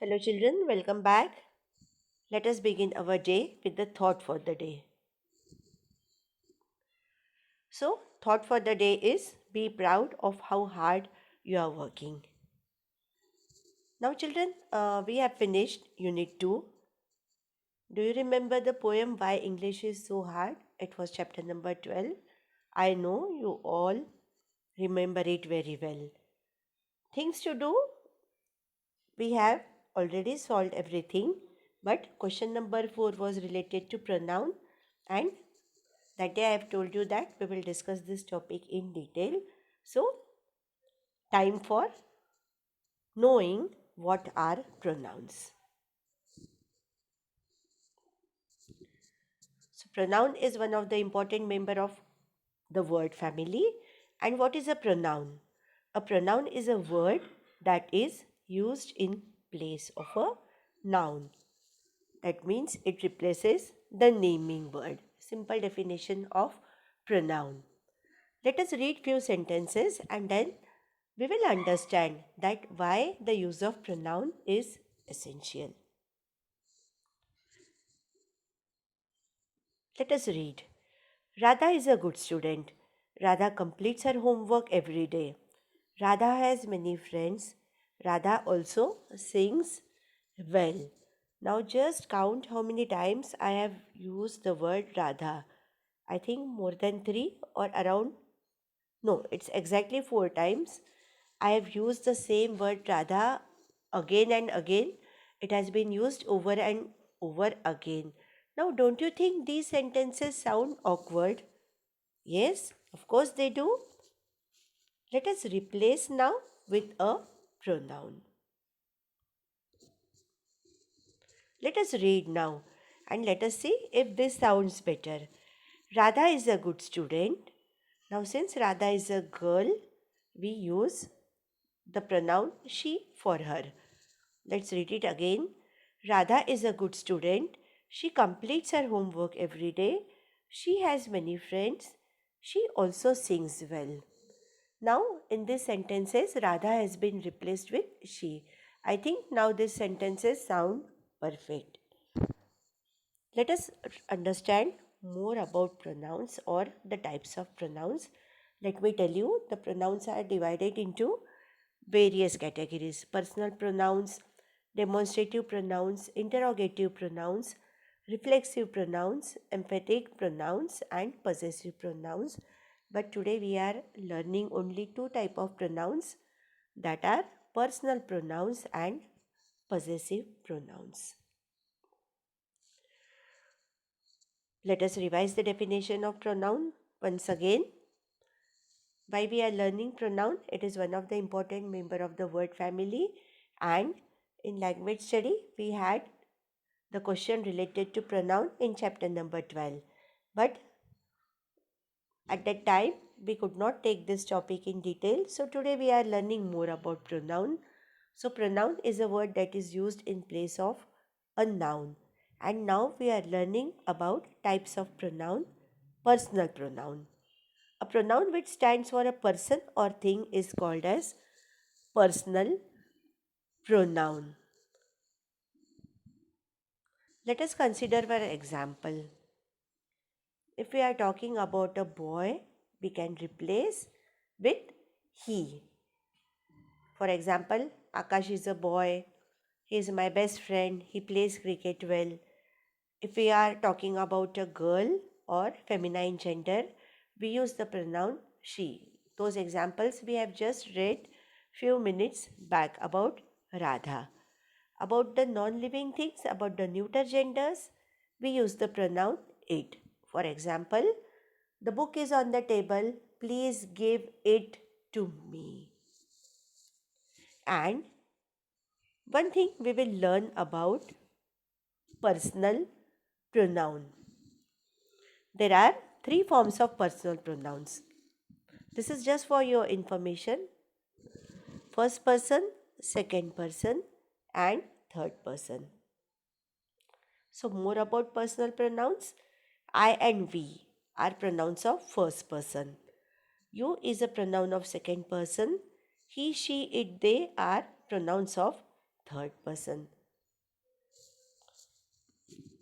Hello, children, welcome back. Let us begin our day with the thought for the day. So, thought for the day is be proud of how hard you are working. Now, children, we have finished Unit 2. Do you remember the poem Why English is So Hard? It was chapter number 12. I know you all remember it very well. Things to do, we have already solved everything, but question number 4 was related to pronoun, and that day I have told you that we will discuss this topic in detail. So, time for knowing what are pronouns. So, pronoun is one of the important member of the word family. And what is a pronoun? A pronoun is a word that is used in place of a noun. That means it replaces the naming word. Simple definition of pronoun. Let us read few sentences and then we will understand that why the use of pronoun is essential. Let us read. Radha is a good student. Radha completes her homework every day. Radha has many friends. Radha also sings well. Now just count how many times I have used the word Radha. I think more than 3 or around. No, it's exactly 4 times. I have used the same word Radha again and again. It has been used over and over again. Now, don't you think these sentences sound awkward? Yes, of course they do. Let us replace now with a pronoun. Let us read now and let us see if this sounds better. Radha is a good student. Now, since Radha is a girl, we use the pronoun she for her. Let's read it again. Radha is a good student. She completes her homework every day. She has many friends. She also sings well. Now, in these sentences, Radha has been replaced with she. I think now these sentences sound perfect. Let us understand more about pronouns or the types of pronouns. Let me tell you, the pronouns are divided into various categories: personal pronouns, demonstrative pronouns, interrogative pronouns, reflexive pronouns, emphatic pronouns, and possessive pronouns. But today we are learning only two type of pronouns, that are personal pronouns and possessive pronouns. Let us revise the definition of pronoun once again. Why we are learning pronoun? It is one of the important member of the word family, and in language study we had the question related to pronoun in chapter number 12. But at that time we could not take this topic in detail. So today we are learning more about pronoun. So pronoun is a word that is used in place of a noun. And now we are learning about types of pronoun. Personal pronoun. A pronoun which stands for a person or thing is called as personal pronoun. Let us consider for example. If we are talking about a boy, we can replace with he. For example, Akash is a boy. He is my best friend. He plays cricket well. If we are talking about a girl or feminine gender, we use the pronoun she. Those examples we have just read few minutes back about Radha. About the non-living things, about the neuter genders, we use the pronoun it. For example, the book is on the table. Please give it to me. And one thing we will learn about personal pronoun. There are three forms of personal pronouns. This is just for your information. First person, second person, and third person. So more about personal pronouns. I and we are pronouns of first person. You is a pronoun of second person. He, she, it, they are pronouns of third person.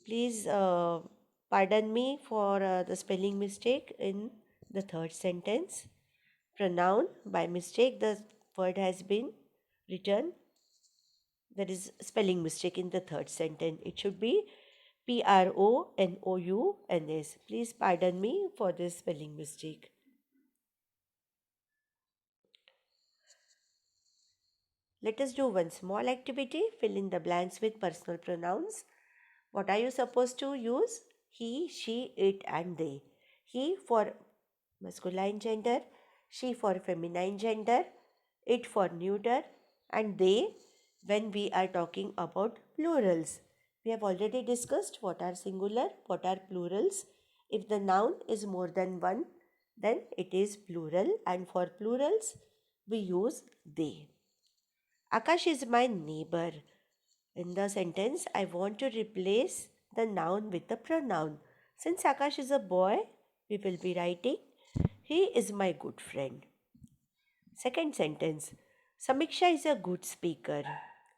Please pardon me for the spelling mistake in the third sentence. Pronoun, by mistake, the word has been written. There is spelling mistake in the third sentence. It should be Pronouns. Please pardon me for this spelling mistake. Let us do one small activity. Fill in the blanks with personal pronouns. What are you supposed to use? He, she, it, and they. He for masculine gender, she for feminine gender, it for neuter, and they when we are talking about plurals. We have already discussed what are singular, what are plurals. If the noun is more than one, then it is plural, and for plurals, we use they. Akash is my neighbor. In the sentence, I want to replace the noun with the pronoun. Since Akash is a boy, we will be writing, he is my good friend. Second sentence, Samiksha is a good speaker.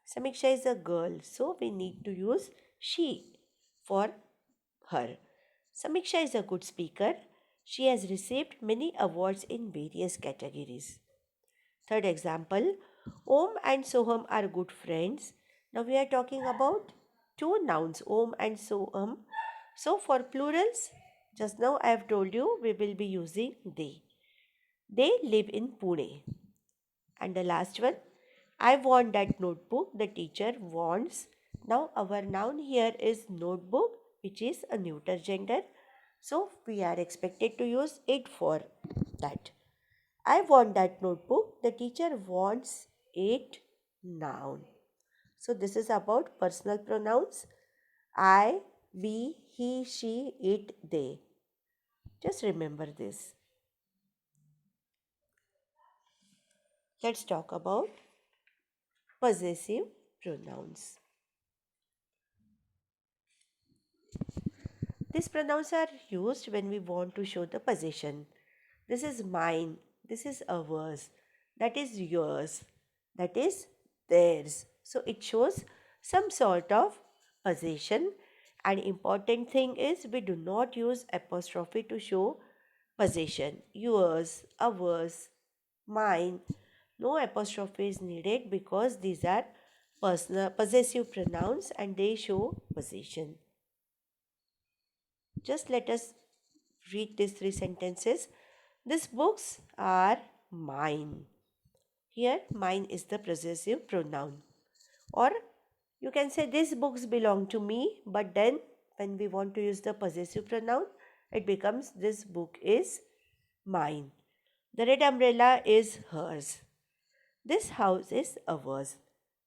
Samiksha is a girl, so we need to use she for her. Samiksha is a good speaker. She has received many awards in various categories. Third example, Om and Soham are good friends. Now we are talking about two nouns, Om and Soham. So for plurals, just now I have told you we will be using they. They live in Pune. And the last one, I want that notebook the teacher wants. Now our noun here is notebook, which is a neuter gender. So we are expected to use it for that. I want that notebook. The teacher wants it, noun. So this is about personal pronouns. I, we, he, she, it, they. Just remember this. Let's talk about possessive pronouns. These pronouns are used when we want to show the possession. This is mine. This is ours. That is yours. That is theirs. So it shows some sort of possession. And important thing is we do not use apostrophe to show possession. Yours, ours, mine. No apostrophe is needed because these are personal possessive pronouns and they show possession. Just let us read these three sentences. These books are mine. Here, mine is the possessive pronoun. Or you can say these books belong to me, but then when we want to use the possessive pronoun, it becomes this book is mine. The red umbrella is hers. This house is ours.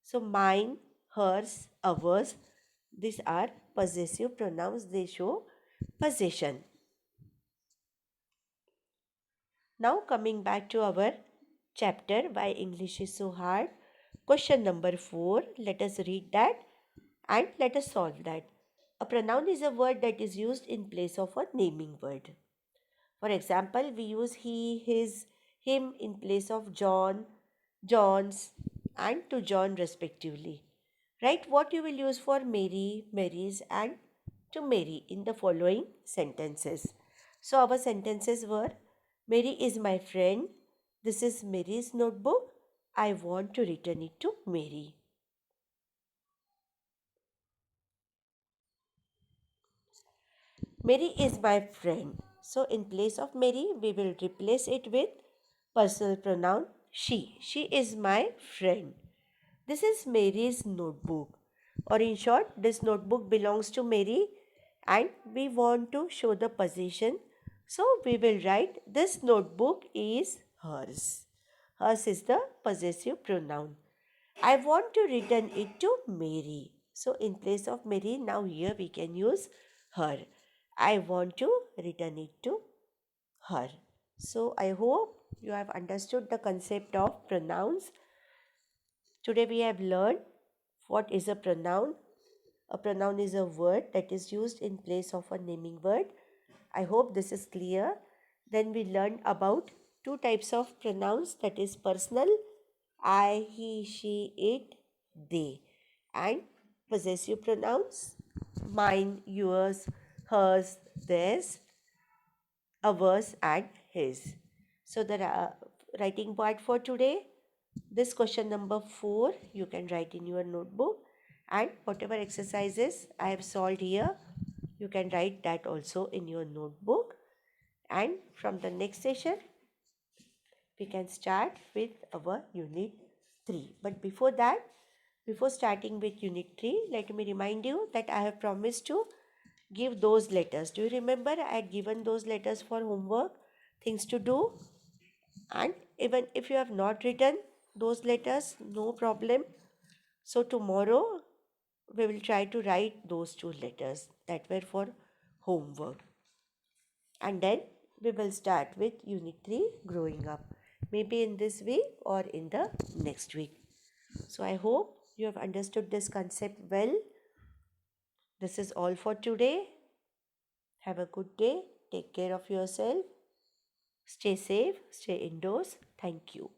So mine, hers, ours, these are possessive pronouns. They show possession. Now coming back to our chapter, Why English is So Hard. Question number 4. Let us read that and let us solve that. A pronoun is a word that is used in place of a naming word. For example, we use he, his, him in place of John, John's, and to John respectively. Write what you will use for Mary, Mary's, and to Mary in the following sentences. So, our sentences were Mary is my friend. This is Mary's notebook. I want to return it to Mary. Mary is my friend. So, in place of Mary, we will replace it with personal pronoun she. She is my friend. This is Mary's notebook. Or in short, this notebook belongs to Mary and we want to show the possession. So we will write this notebook is hers. Hers is the possessive pronoun. I want to return it to Mary. So in place of Mary, now here we can use her. I want to return it to her. So I hope you have understood the concept of pronouns. Today we have learned what is a pronoun. A pronoun is a word that is used in place of a naming word. I hope this is clear. Then we learned about two types of pronouns, that is personal, I, he, she, it, they. and possessive pronouns, mine, yours, hers, theirs, ours, and his. So the writing part for today, this question number 4, you can write in your notebook, and whatever exercises I have solved here, you can write that also in your notebook. And from the next session, we can start with our unit 3. But before that, before starting with unit 3, let me remind you that I have promised to give those letters. Do you remember I had given those letters for homework, things to do? And even if you have not written those letters, no problem. So tomorrow we will try to write those 2 letters that were for homework. And then we will start with unit 3, growing up, maybe in this week or in the next week. So I hope you have understood this concept well. This is all for today. Have a good day. Take care of yourself. Stay safe. Stay indoors. Thank you.